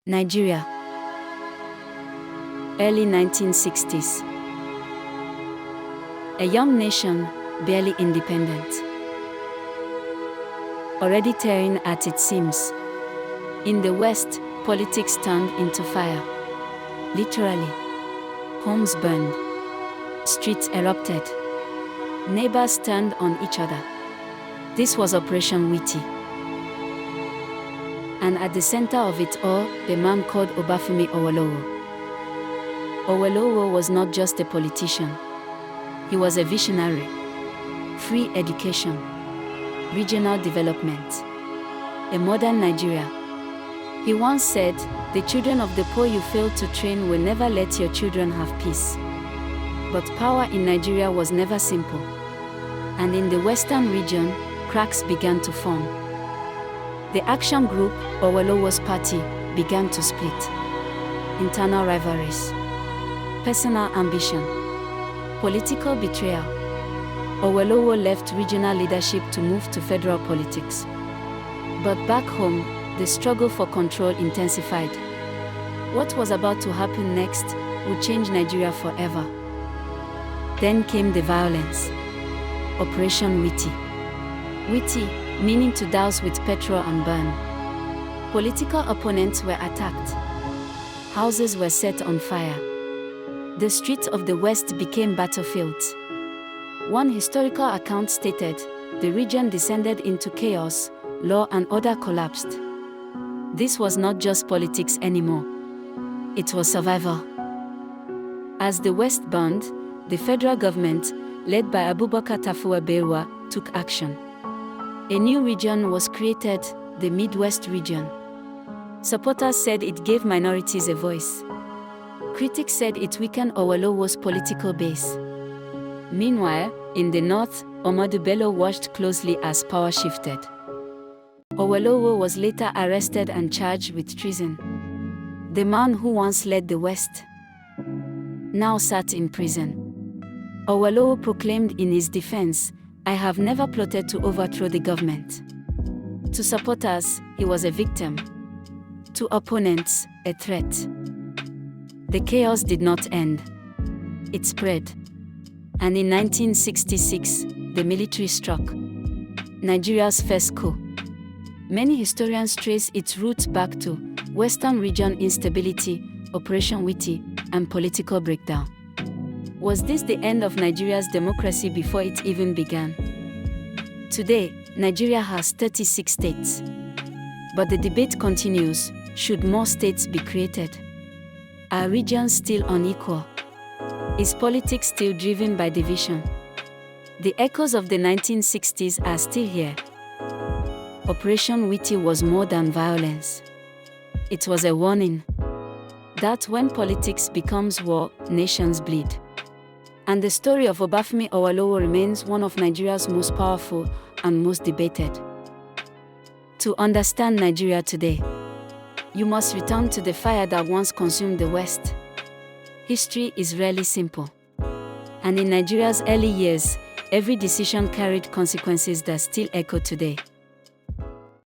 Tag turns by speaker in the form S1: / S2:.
S1: Nigeria. Early 1960s. A young nation, barely independent. Already tearing at its seams. In the West, politics turned into fire. Literally. Homes burned. Streets erupted. Neighbors turned on each other. This was Operation Wetie. And at the center of it all, the man called Obafemi Awolowo. Awolowo was not just a politician. He was a visionary. Free education. Regional development. A modern Nigeria. He once said, "The children of the poor you failed to train will never let your children have peace." But power in Nigeria was never simple. And in the western region, cracks began to form. The action group, Awolowo's party, began to split. Internal rivalries. Personal ambition. Political betrayal. Awolowo left regional leadership to move to federal politics. But back home, the struggle for control intensified. What was about to happen next would change Nigeria forever. Then came the violence. Operation Wetie. Wetie, meaning to douse with petrol and burn. Political opponents were attacked. Houses were set on fire. The streets of the West became battlefields. One historical account stated, the region descended into chaos, law and order collapsed. This was not just politics anymore. It was survival. As the West burned, the federal government, led by Abubakar Tafawa Balewa, took action. A new region was created, the Midwest region. Supporters said it gave minorities a voice. Critics said it weakened Awolowo's political base. Meanwhile, in the north, Ahmadu Bello watched closely as power shifted. Awolowo was later arrested and charged with treason. The man who once led the West now sat in prison. Awolowo proclaimed in his defense, "I have never plotted to overthrow the government." To supporters, he was a victim. To opponents, a threat. The chaos did not end. It spread. And in 1966, the military struck. Nigeria's first coup. Many historians trace its roots back to Western region instability, Operation Wetie, and political breakdown. Was this the end of Nigeria's democracy before it even began? Today, Nigeria has 36 states. But the debate continues, should more states be created? Are regions still unequal? Is politics still driven by division? The echoes of the 1960s are still here. Operation Wetie was more than violence. It was a warning that when politics becomes war, nations bleed. And the story of Obafemi Awolowo remains one of Nigeria's most powerful and most debated. To understand Nigeria today, you must return to the fire that once consumed the West. History is rarely simple. And in Nigeria's early years, every decision carried consequences that still echo today.